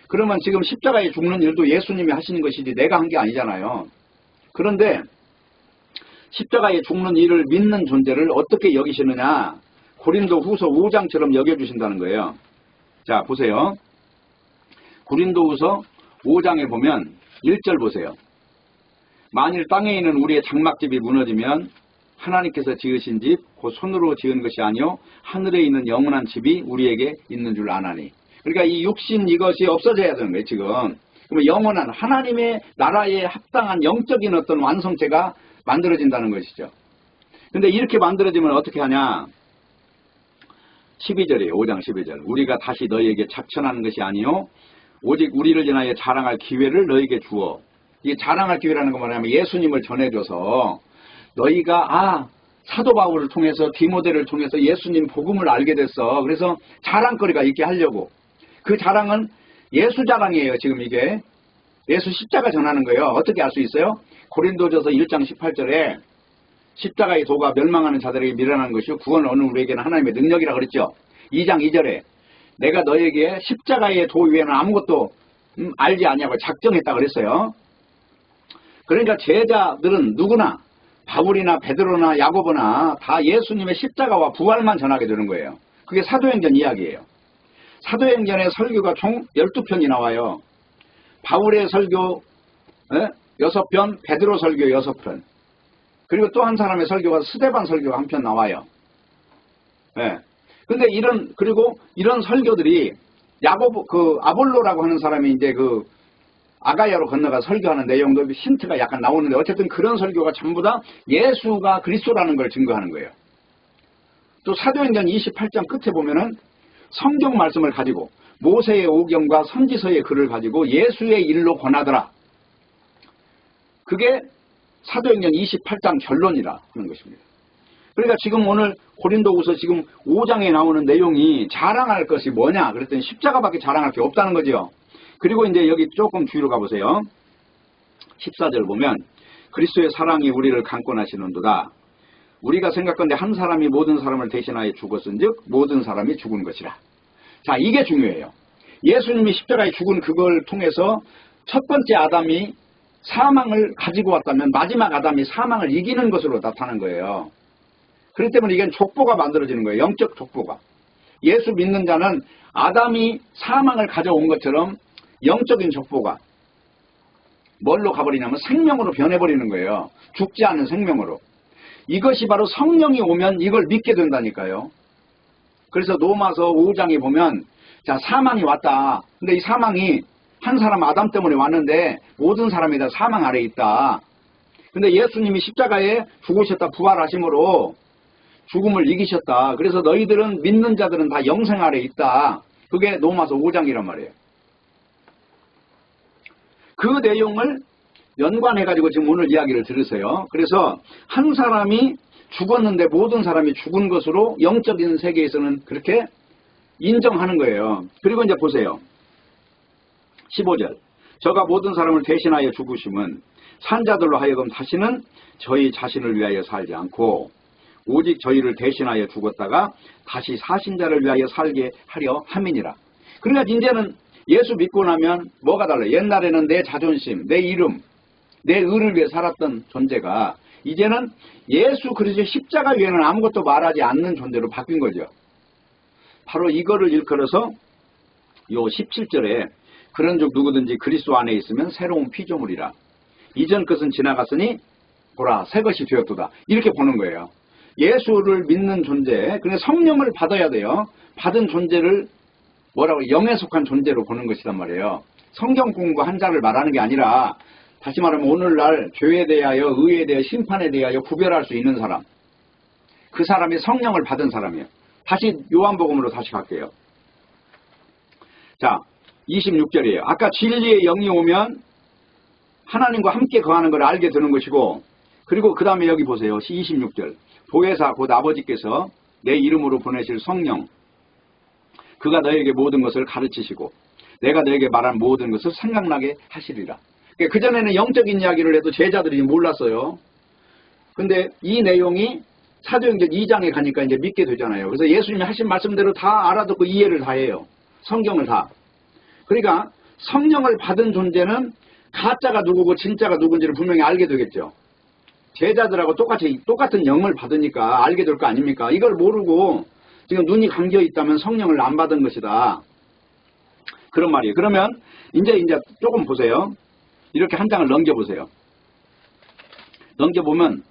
그러면 지금 십자가에 죽는 일도 예수님이 하시는 것이지 내가 한 게 아니잖아요. 그런데 십자가에 죽는 일을 믿는 존재를 어떻게 여기시느냐, 고린도 후서 5장처럼 여겨주신다는 거예요. 자 보세요. 고린도 후서 5장에 보면 1절 보세요. 만일 땅에 있는 우리의 장막집이 무너지면 하나님께서 지으신 집 곧 손으로 지은 것이 아니요 하늘에 있는 영원한 집이 우리에게 있는 줄 아나니. 그러니까 이 육신 이것이 없어져야 되는 거예요. 지금 그러면 영원한 하나님의 나라에 합당한 영적인 어떤 완성체가 만들어진다는 것이죠. 근데 이렇게 만들어지면 어떻게 하냐? 12절이에요. 5장 12절. 우리가 다시 너희에게 작천하는 것이 아니요 오직 우리를 인하여 자랑할 기회를 너희에게 주어. 이 자랑할 기회라는 건 뭐냐면 예수님을 전해줘서 너희가 사도 바울을 통해서 디모데를 통해서 예수님 복음을 알게 됐어. 그래서 자랑거리가 있게 하려고. 그 자랑은 예수 자랑이에요. 지금 이게 예수 십자가 전하는 거예요. 어떻게 알 수 있어요? 고린도전서 1장 18절에 십자가의 도가 멸망하는 자들에게 미련한 것이요 구원을 얻는 우리에게는 하나님의 능력이라 그랬죠. 2장 2절에 내가 너에게 십자가의 도 외에는 아무것도 알지 아니하고 작정했다 그랬어요. 그러니까 제자들은 누구나 바울이나 베드로나 야고보나 다 예수님의 십자가와 부활만 전하게 되는 거예요. 그게 사도행전 이야기예요. 사도행전의 설교가 총 12편이 나와요. 바울의 설교 6편, 베드로 설교 6편, 그리고 또 한 사람의 설교가 스데반 설교가 한 편 나와요. 근데 그리고 이런 설교들이 아볼로라고 하는 사람이 이제 아가야로 건너가 설교하는 내용도 힌트가 약간 나오는데, 어쨌든 그런 설교가 전부 다 예수가 그리스도라는 걸 증거하는 거예요. 또 사도행전 28장 끝에 보면은 성경 말씀을 가지고 모세의 오경과 선지서의 글을 가지고 예수의 일로 권하더라. 그게 사도행전 28장 결론이라 하는 것입니다. 그러니까 지금 오늘 고린도후서 지금 5장에 나오는 내용이 자랑할 것이 뭐냐 그랬더니 십자가밖에 자랑할 게 없다는 거죠. 그리고 이제 여기 조금 뒤로 가보세요. 14절 보면 그리스도의 사랑이 우리를 강권하시는도다. 우리가 생각건대 한 사람이 모든 사람을 대신하여 죽었은즉 모든 사람이 죽은 것이라. 자, 이게 중요해요. 예수님이 십자가에 죽은 그걸 통해서 첫 번째 아담이 사망을 가지고 왔다면 마지막 아담이 사망을 이기는 것으로 나타난 거예요. 그렇기 때문에 이건 족보가 만들어지는 거예요. 영적 족보가. 예수 믿는 자는 아담이 사망을 가져온 것처럼 영적인 족보가 뭘로 가버리냐면 생명으로 변해버리는 거예요. 죽지 않은 생명으로. 이것이 바로 성령이 오면 이걸 믿게 된다니까요. 그래서 로마서 5장에 보면 자, 사망이 왔다. 근데 이 사망이 한 사람 아담 때문에 왔는데 모든 사람이 다 사망 아래에 있다. 근데 예수님이 십자가에 죽으셨다 부활하심으로 죽음을 이기셨다. 그래서 너희들은 믿는 자들은 다 영생 아래에 있다. 그게 로마서 5장이란 말이에요. 그 내용을 연관해가지고 지금 오늘 이야기를 들으세요. 그래서 한 사람이 죽었는데 모든 사람이 죽은 것으로 영적인 세계에서는 그렇게 인정하는 거예요. 그리고 이제 보세요. 15절. 저가 모든 사람을 대신하여 죽으심은 산자들로 하여금 다시는 저희 자신을 위하여 살지 않고 오직 저희를 대신하여 죽었다가 다시 사신 자를 위하여 살게 하려 함이니라. 그러니까 이제는 예수 믿고 나면 뭐가 달라요? 옛날에는 내 자존심, 내 이름, 내 의를 위해 살았던 존재가 이제는 예수 그리스도의 십자가 외에는 아무것도 말하지 않는 존재로 바뀐 거죠. 바로 이거를 일컬어서 요 17절에 그런즉 누구든지 그리스도 안에 있으면 새로운 피조물이라. 이전 것은 지나갔으니 보라 새 것이 되었도다. 이렇게 보는 거예요. 예수를 믿는 존재, 그러니까 성령을 받아야 돼요. 받은 존재를 뭐라고 영에 속한 존재로 보는 것이란 말이에요. 성경 공부 한 자를 말하는 게 아니라 다시 말하면 오늘날 죄에 대하여 의에 대하여 심판에 대하여 구별할 수 있는 사람, 그 사람이 성령을 받은 사람이에요. 다시 요한복음으로 다시 갈게요. 자 26절이에요. 아까 진리의 영이 오면 하나님과 함께 거하는 걸 알게 되는 것이고, 그리고 그 다음에 여기 보세요. 26절. 보혜사 곧 아버지께서 내 이름으로 보내실 성령, 그가 너에게 모든 것을 가르치시고 내가 너에게 말한 모든 것을 생각나게 하시리라. 그전에는 영적인 이야기를 해도 제자들이 몰랐어요. 근데 이 내용이 사도행전 2장에 가니까 이제 믿게 되잖아요. 그래서 예수님이 하신 말씀대로 다 알아듣고 이해를 다 해요. 성경을 다. 그러니까 성령을 받은 존재는 가짜가 누구고 진짜가 누군지를 분명히 알게 되겠죠. 제자들하고 똑같은 영을 받으니까 알게 될 거 아닙니까? 이걸 모르고 지금 눈이 감겨 있다면 성령을 안 받은 것이다. 그런 말이에요. 그러면 이제 조금 보세요. 이렇게 한 장을 넘겨보세요. 넘겨보면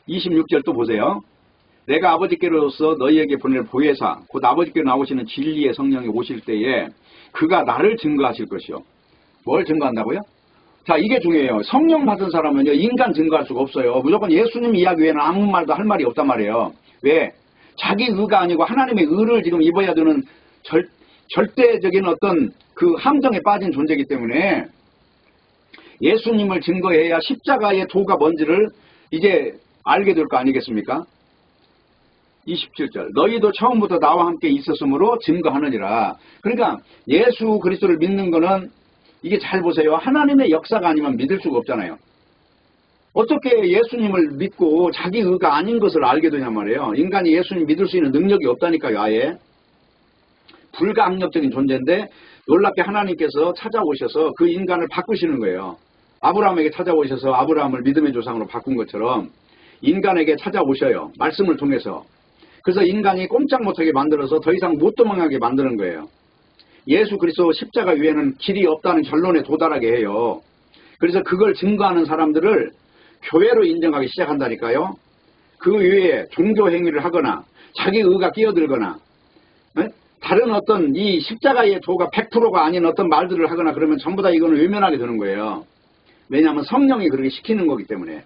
26절 또 보세요. 내가 아버지께로서 너희에게 보낼 보혜사 곧 아버지께로 나오시는 진리의 성령이 오실 때에 그가 나를 증거하실 것이요. 뭘 증거한다고요? 자, 이게 중요해요. 성령 받은 사람은요, 인간 증거할 수가 없어요. 무조건 예수님 이야기 외에는 아무 말도 할 말이 없단 말이에요. 왜? 자기 의가 아니고 하나님의 의를 지금 입어야 되는 절대적인 어떤 그 함정에 빠진 존재이기 때문에 예수님을 증거해야 십자가의 도가 뭔지를 이제 알게 될 거 아니겠습니까? 27절. 너희도 처음부터 나와 함께 있었으므로 증거하느니라. 그러니까 예수 그리스도를 믿는 거는 이게 잘 보세요. 하나님의 역사가 아니면 믿을 수가 없잖아요. 어떻게 예수님을 믿고 자기 의가 아닌 것을 알게 되냔 말이에요. 인간이 예수님 믿을 수 있는 능력이 없다니까요. 아예. 불가항력적인 존재인데 놀랍게 하나님께서 찾아오셔서 그 인간을 바꾸시는 거예요. 아브라함에게 찾아오셔서 아브라함을 믿음의 조상으로 바꾼 것처럼 인간에게 찾아오셔요. 말씀을 통해서. 그래서 인간이 꼼짝 못하게 만들어서 더 이상 못 도망가게 만드는 거예요. 예수 그리스도 십자가 위에는 길이 없다는 결론에 도달하게 해요. 그래서 그걸 증거하는 사람들을 교회로 인정하기 시작한다니까요. 그 외에 종교 행위를 하거나 자기 의가 끼어들거나 다른 어떤 이 십자가의 도가 100%가 아닌 어떤 말들을 하거나 그러면 전부 다 이거는 외면하게 되는 거예요. 왜냐하면 성령이 그렇게 시키는 거기 때문에.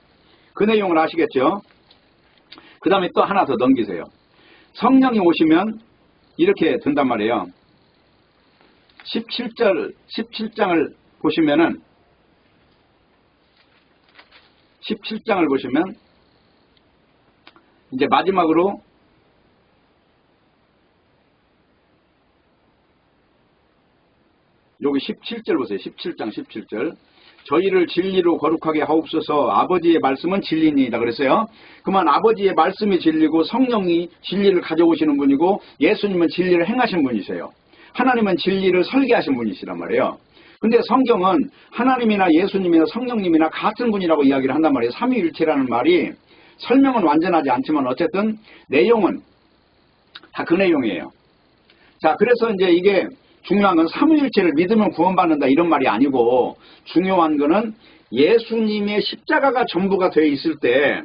그 내용을 아시겠죠? 그 다음에 또 하나 더 넘기세요. 성령이 오시면 이렇게 된단 말이에요. 17장을 보시면은 17장을 보시면 이제 마지막으로 여기 17절 보세요. 17장 17절. 저희를 진리로 거룩하게 하옵소서. 아버지의 말씀은 진리니이다 그랬어요. 그만 아버지의 말씀이 진리고 성령이 진리를 가져오시는 분이고 예수님은 진리를 행하신 분이세요. 하나님은 진리를 설계하신 분이시란 말이에요. 근데 성경은 하나님이나 예수님이나 성령님이나 같은 분이라고 이야기를 한단 말이에요. 삼위일체라는 말이 설명은 완전하지 않지만 어쨌든 내용은 다 그 내용이에요. 자, 그래서 이제 이게 중요한 건 삼위일체를 믿으면 구원받는다 이런 말이 아니고 중요한 거는 예수님의 십자가가 전부가 되어 있을 때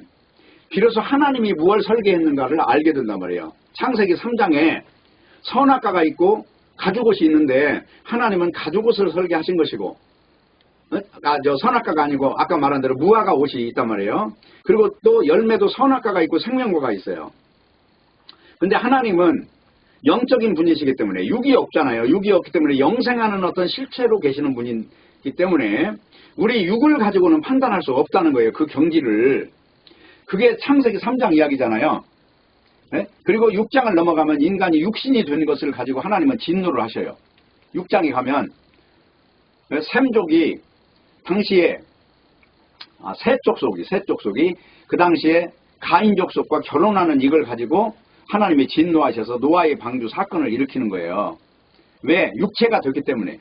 비로소 하나님이 무엇을 설계했는가를 알게 된단 말이에요. 창세기 3장에 선악과가 있고 가죽옷이 있는데 하나님은 가죽옷을 설계하신 것이고 선악과가 아니고 아까 말한 대로 무화과 옷이 있단 말이에요. 그리고 또 열매도 선악과가 있고 생명과가 있어요. 근데 하나님은 영적인 분이시기 때문에 육이 없잖아요. 육이 없기 때문에 영생하는 어떤 실체로 계시는 분이기 때문에 우리 육을 가지고는 판단할 수 없다는 거예요. 그 경지를. 그게 창세기 3장 이야기잖아요. 네? 그리고 6장을 넘어가면 인간이 육신이 된 것을 가지고 하나님은 진노를 하셔요. 6장에 가면 셈족이 당시에 셋 족속이 그 당시에 가인 족속과 결혼하는 이걸 가지고 하나님이 진노하셔서 노아의 방주 사건을 일으키는 거예요. 왜? 육체가 됐기 때문에.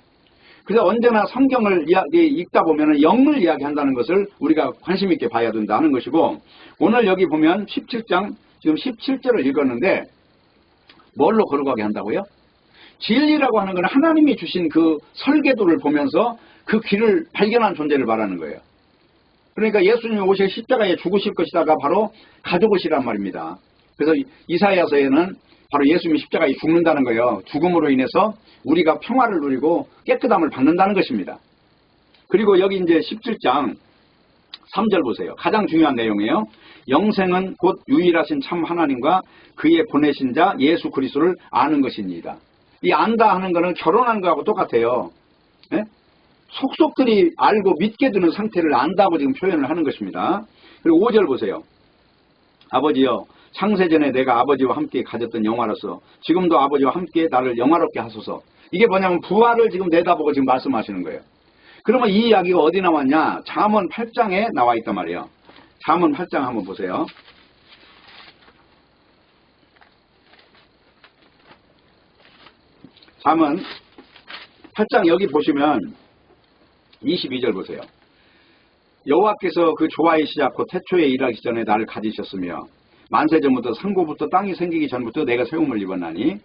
그래서 언제나 성경을 읽다 보면 영을 이야기한다는 것을 우리가 관심 있게 봐야 된다는 것이고, 오늘 여기 보면 17장 지금 17절을 읽었는데 뭘로 걸어가게 한다고요? 진리라고 하는 건 하나님이 주신 그 설계도를 보면서 그 길을 발견한 존재를 말하는 거예요. 그러니까 예수님이 오실 십자가에 죽으실 것이다가 바로 가죽옷이란 말입니다. 그래서 이사야서에는 바로 예수님이 십자가에 죽는다는 거예요. 죽음으로 인해서 우리가 평화를 누리고 깨끗함을 받는다는 것입니다. 그리고 여기 이제 17장 3절 보세요. 가장 중요한 내용이에요. 영생은 곧 유일하신 참 하나님과 그의 보내신 자 예수 그리스도를 아는 것입니다. 이 안다 하는 거는 결혼한 거하고 똑같아요. 네? 속속들이 알고 믿게 되는 상태를 안다고 지금 표현을 하는 것입니다. 그리고 5절 보세요. 아버지여, 창세전에 내가 아버지와 함께 가졌던 영화로서 지금도 아버지와 함께 나를 영화롭게 하소서. 이게 뭐냐면 부활을 지금 내다보고 지금 말씀하시는 거예요. 그러면 이 이야기가 어디 나왔냐? 잠언 8장에 나와 있단 말이에요. 잠언 8장 한번 보세요. 잠언 8장 여기 보시면 22절 보세요. 여호와께서 그 조화의 시작 곧 태초에 일하기 전에 나를 가지셨으며 만세전부터 상고부터 땅이 생기기 전부터 내가 세움을 입었나니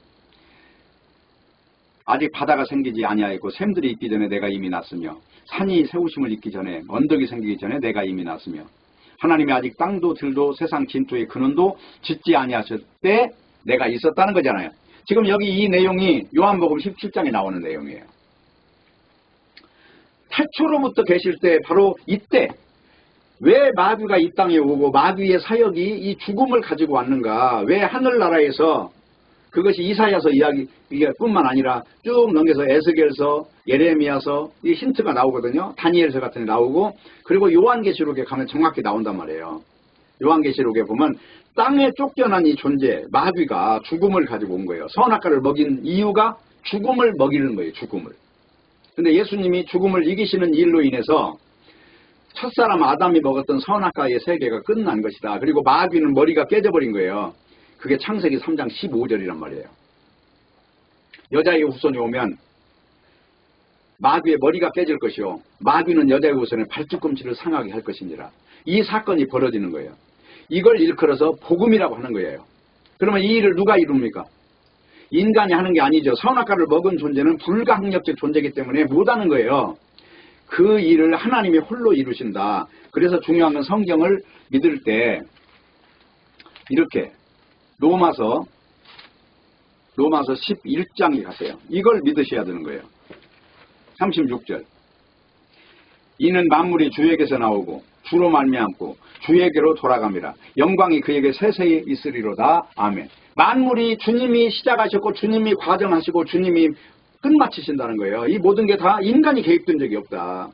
아직 바다가 생기지 아니하였고 샘들이 있기 전에 내가 이미 났으며 산이 세우심을 입기 전에 언덕이 생기기 전에 내가 이미 났으며 하나님이 아직 땅도 들도 세상 진토의 근원도 짓지 아니하실 때 내가 있었다는 거잖아요. 지금 여기 이 내용이 요한복음 17장에 나오는 내용이에요. 태초로부터 계실 때 바로 이때 왜 마귀가 이 땅에 오고 마귀의 사역이 이 죽음을 가지고 왔는가? 왜 하늘나라에서 그것이 이사야서 이야기뿐만 아니라 쭉 넘겨서 에스겔서, 예레미야서 이 힌트가 나오거든요. 다니엘서 같은 데 나오고 그리고 요한계시록에 가면 정확히 나온단 말이에요. 요한계시록에 보면 땅에 쫓겨난 이 존재 마귀가 죽음을 가지고 온 거예요. 선악과를 먹인 이유가 죽음을 먹이는 거예요. 죽음을. 근데 예수님이 죽음을 이기시는 일로 인해서 첫사람 아담이 먹었던 선악과의 세계가 끝난 것이다. 그리고 마귀는 머리가 깨져버린 거예요. 그게 창세기 3장 15절이란 말이에요. 여자의 후손이 오면 마귀의 머리가 깨질 것이요 마귀는 여자의 후손의 발뒤꿈치를 상하게 할 것이니라. 이 사건이 벌어지는 거예요. 이걸 일컬어서 복음이라고 하는 거예요. 그러면 이 일을 누가 이룹니까? 인간이 하는 게 아니죠. 선악과를 먹은 존재는 불가항력적 존재이기 때문에 못하는 거예요. 그 일을 하나님이 홀로 이루신다. 그래서 중요한 건 성경을 믿을 때 이렇게 로마서 11장에 가세요. 이걸 믿으셔야 되는 거예요. 36절. 이는 만물이 주에게서 나오고 주로 말미암고 주에게로 돌아갑니다. 영광이 그에게 세세히 있으리로다. 아멘. 만물이 주님이 시작하셨고 주님이 과정하시고 주님이 끝마치신다는 거예요. 이 모든 게 다 인간이 개입된 적이 없다.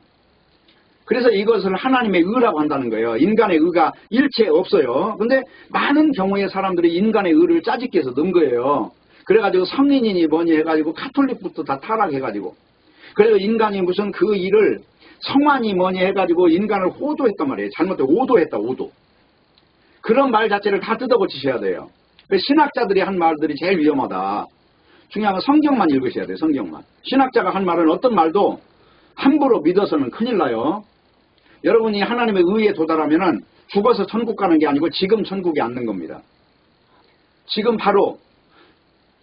그래서 이것을 하나님의 의라고 한다는 거예요. 인간의 의가 일체 없어요. 근데 많은 경우에 사람들이 인간의 의를 짜집기 해서 넣은 거예요. 그래가지고 성인이니 뭐니 해가지고 가톨릭부터 다 타락해가지고 그래서 인간이 무슨 그 일을 성환이 뭐니 해가지고 인간을 호도했단 말이에요. 잘못된 오도했다. 오도. 그런 말 자체를 다 뜯어고치셔야 돼요. 신학자들이 한 말들이 제일 위험하다. 중요한 건 성경만 읽으셔야 돼요. 성경만. 신학자가 한 말은 어떤 말도 함부로 믿어서는 큰일 나요. 여러분이 하나님의 의에 도달하면은 죽어서 천국 가는 게 아니고 지금 천국에 앉는 겁니다. 지금 바로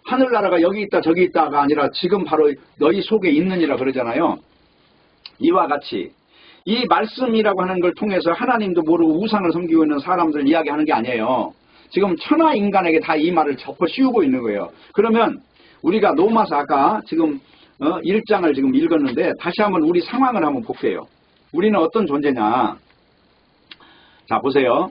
하늘나라가 여기 있다 저기 있다가 아니라 지금 바로 너희 속에 있느니라 그러잖아요. 이와 같이 이 말씀이라고 하는 걸 통해서 하나님도 모르고 우상을 섬기고 있는 사람들 이야기하는 게 아니에요. 지금 천하 인간에게 다 이 말을 접어 씌우고 있는 거예요. 그러면 우리가 로마서 아까 지금 1장을 지금 읽었는데 다시 한번 우리 상황을 한번 볼게요. 우리는 어떤 존재냐. 자 보세요.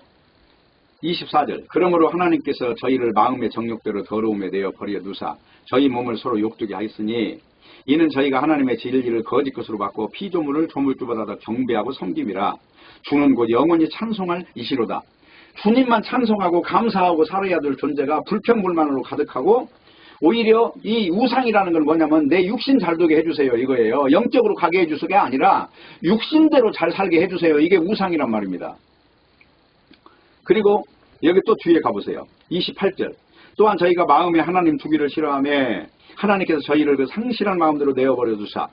24절. 그러므로 하나님께서 저희를 마음의 정욕대로 더러움에 내어 버려 두사 저희 몸을 서로 욕되게 하였으니 이는 저희가 하나님의 진리를 거짓 것으로 받고 피조물을 조물주보다 더 경배하고 섬김이라. 주는 곧 영원히 찬송할 이시로다. 주님만 찬송하고 감사하고 살아야 될 존재가 불평불만으로 가득하고 오히려 이 우상이라는 건 뭐냐면 내 육신 잘 되게 해주세요 이거예요. 영적으로 가게 해주는 게 아니라 육신대로 잘 살게 해주세요. 이게 우상이란 말입니다. 그리고 여기 또 뒤에 가보세요. 28절. 또한 저희가 마음에 하나님 두기를 싫어하며 하나님께서 저희를 그 상실한 마음대로 내어버려 두사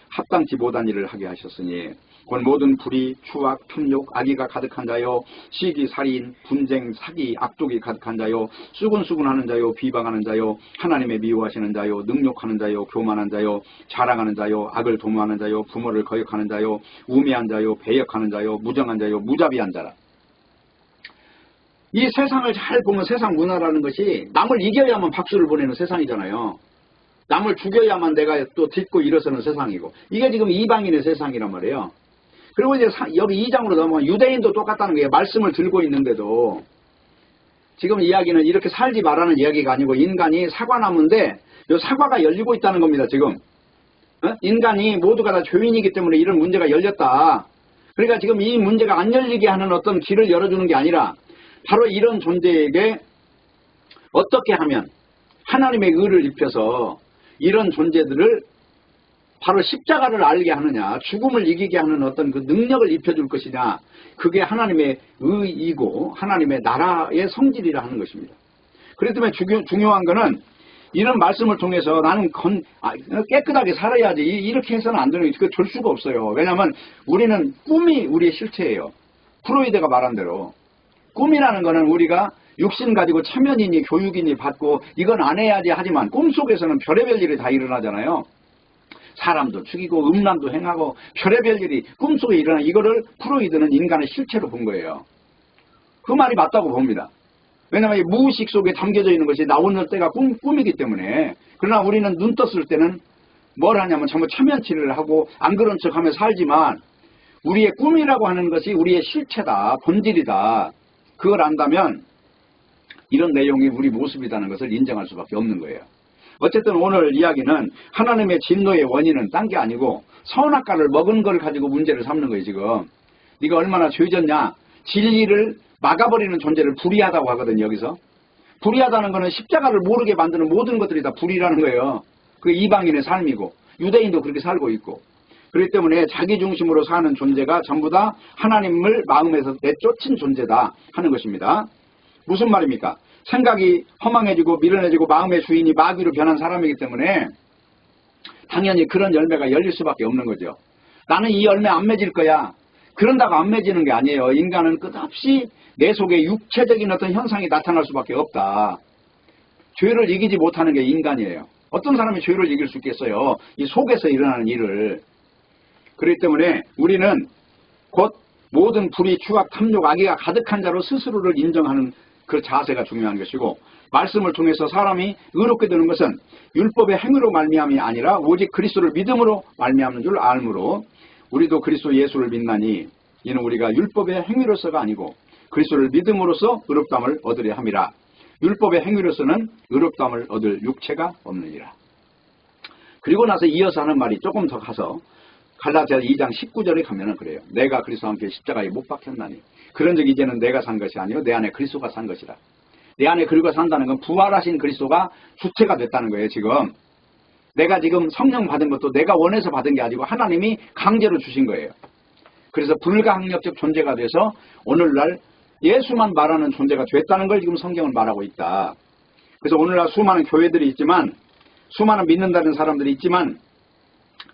합당치 못한 일을 하게 하셨으니 곧 모든 불의, 추악, 탐욕, 악의가 가득한 자요 시기, 살인, 분쟁, 사기, 악독이 가득한 자요 수군수군하는 자요 비방하는 자요 하나님의 미워하시는 자요 능욕하는 자요 교만한 자요 자랑하는 자요 악을 도모하는 자요 부모를 거역하는 자요 우매한 자요 배역하는 자요 무정한 자요 무자비한 자라. 이 세상을 잘 보면 세상 문화라는 것이 남을 이겨야만 박수를 보내는 세상이잖아요. 남을 죽여야만 내가 또 딛고 일어서는 세상이고 이게 지금 이방인의 세상이란 말이에요. 그리고 이제 여기 2장으로 넘어가면 유대인도 똑같다는 거예요. 말씀을 들고 있는데도 지금 이야기는 이렇게 살지 말라는 이야기가 아니고 인간이 사과나무인데 이 사과가 열리고 있다는 겁니다. 지금 인간이 모두가 다 죄인이기 때문에 이런 문제가 열렸다. 그러니까 지금 이 문제가 안 열리게 하는 어떤 길을 열어주는 게 아니라 바로 이런 존재에게 어떻게 하면 하나님의 의를 입혀서 이런 존재들을 바로 십자가를 알게 하느냐, 죽음을 이기게 하는 어떤 그 능력을 입혀줄 것이냐, 그게 하나님의 의이고 하나님의 나라의 성질이라 하는 것입니다. 그렇기 때문에 중요한 거는 이런 말씀을 통해서 나는 깨끗하게 살아야지 이렇게 해서는 안 되는 게 될 수가 없어요. 왜냐하면 우리는 꿈이 우리의 실체예요. 프로이드가 말한 대로 꿈이라는 거는 우리가 육신 가지고 체면이니 교육이니 받고 이건 안 해야지 하지만 꿈속에서는 별의별 일이 다 일어나잖아요. 사람도 죽이고 음란도 행하고 별의별 일이 꿈속에 일어나 이거를 프로이드는 인간의 실체로 본 거예요. 그 말이 맞다고 봅니다. 왜냐하면 무의식 속에 담겨져 있는 것이 나오는 때가 꿈이기 때문에. 그러나 우리는 눈 떴을 때는 뭘 하냐면 전부 체면치를 하고 안 그런 척하며 살지만 우리의 꿈이라고 하는 것이 우리의 실체다, 본질이다. 그걸 안다면 이런 내용이 우리 모습이라는 것을 인정할 수밖에 없는 거예요. 어쨌든 오늘 이야기는 하나님의 진노의 원인은 딴 게 아니고 선악과를 먹은 걸 가지고 문제를 삼는 거예요. 지금 네가 얼마나 죄졌냐. 진리를 막아버리는 존재를 불의하다고 하거든요. 여기서 불의하다는 것은 십자가를 모르게 만드는 모든 것들이 다 불의라는 거예요. 그게 이방인의 삶이고 유대인도 그렇게 살고 있고 그렇기 때문에 자기 중심으로 사는 존재가 전부 다 하나님을 마음에서 내쫓은 존재다 하는 것입니다. 무슨 말입니까? 생각이 허망해지고 미련해지고 마음의 주인이 마귀로 변한 사람이기 때문에 당연히 그런 열매가 열릴 수밖에 없는 거죠. 나는 이 열매 안 맺을 거야. 그런다고 안 맺는 게 아니에요. 인간은 끝없이 내 속에 육체적인 어떤 현상이 나타날 수밖에 없다. 죄를 이기지 못하는 게 인간이에요. 어떤 사람이 죄를 이길 수 있겠어요? 이 속에서 일어나는 일을. 그렇기 때문에 우리는 곧 모든 불의, 추악, 탐욕, 악의가 가득한 자로 스스로를 인정하는 그 자세가 중요한 것이고 말씀을 통해서 사람이 의롭게 되는 것은 율법의 행위로 말미암이 아니라 오직 그리스도를 믿음으로 말미암는 줄 알므로 우리도 그리스도 예수를 믿나니 이는 우리가 율법의 행위로서가 아니고 그리스도를 믿음으로써 의롭다함을 얻으려 함이라. 율법의 행위로서는 의롭다함을 얻을 육체가 없느니라. 그리고 나서 이어서 하는 말이 조금 더 가서 갈라디아 2장 19절에 가면은 그래요. 내가 그리스도와 함께 십자가에 못 박혔나니 그런즉 이제는 내가 산 것이 아니요 내 안에 그리스도가 산 것이라. 내 안에 그리스도가 산다는 건 부활하신 그리스도가 주체가 됐다는 거예요. 지금 내가 지금 성령 받은 것도 내가 원해서 받은 게 아니고 하나님이 강제로 주신 거예요. 그래서 불가항력적 존재가 돼서 오늘날 예수만 말하는 존재가 됐다는 걸 지금 성경은 말하고 있다. 그래서 오늘날 수많은 교회들이 있지만 수많은 믿는다는 사람들이 있지만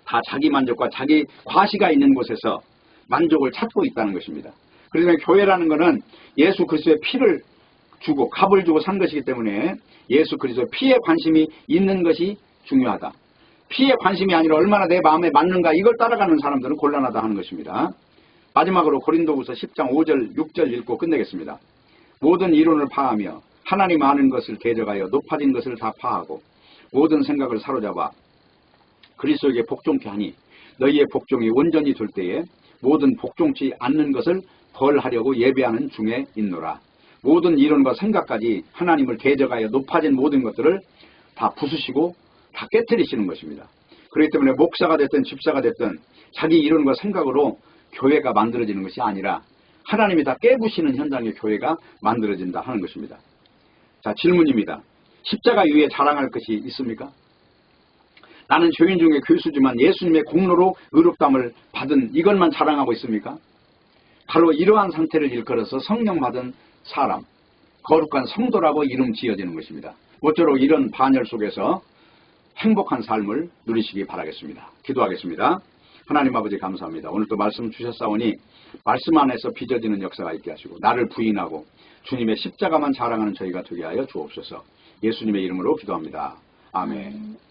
다 자기 만족과 자기 과시가 있는 곳에서 만족을 찾고 있다는 것입니다. 그래서 교회라는 것은 예수 그리스도의 피를 주고 값을 주고 산 것이기 때문에 예수 그리스도의 피에 관심이 있는 것이 중요하다. 피에 관심이 아니라 얼마나 내 마음에 맞는가 이걸 따라가는 사람들은 곤란하다 하는 것입니다. 마지막으로 고린도후서 10장 5절 6절 읽고 끝내겠습니다. 모든 이론을 파하며 하나님 아는 것을 대적하여 높아진 것을 다 파하고 모든 생각을 사로잡아 그리스도에게 복종케 하니 너희의 복종이 온전히 될 때에 모든 복종치 않는 것을 벌하려고 예배하는 중에 있노라. 모든 이론과 생각까지 하나님을 대적하여 높아진 모든 것들을 다 부수시고 다 깨뜨리시는 것입니다. 그렇기 때문에 목사가 됐든 집사가 됐든 자기 이론과 생각으로 교회가 만들어지는 것이 아니라 하나님이 다 깨부시는 현장의 교회가 만들어진다 하는 것입니다. 자, 질문입니다. 십자가 위에 자랑할 것이 있습니까? 나는 죄인 중에 괴수지만 예수님의 공로로 의롭다함을 받은 이것만 자랑하고 있습니까? 바로 이러한 상태를 일컬어서 성령 받은 사람, 거룩한 성도라고 이름 지어지는 것입니다. 모쪼록 이런 반열 속에서 행복한 삶을 누리시기 바라겠습니다. 기도하겠습니다. 하나님 아버지 감사합니다. 오늘 또 말씀 주셨사오니 말씀 안에서 빚어지는 역사가 있게 하시고 나를 부인하고 주님의 십자가만 자랑하는 저희가 되게 하여 주옵소서. 예수님의 이름으로 기도합니다. 아멘.